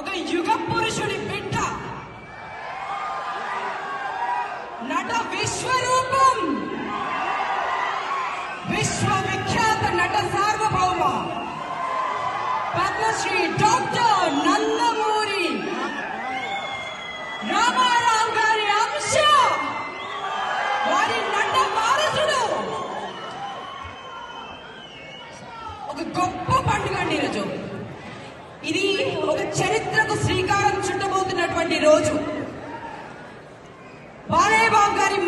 ఒక యుగ పురుషుడి బిడ్డ, నట విశ్వరూపం, విశ్వవిఖ్యాత నట సార్వభౌమ పద్మశ్రీ డాక్టర్ నందమూరి రామారావు గారి అంశ, వారి నట వారసుడు. ఒక గొప్ప పండుగ అండి ఈరోజు. ఇది ఒక చరిత్రకు శ్రీకారం చుట్టబోతున్నటువంటి రోజు. బాలయ్య బాబు గారి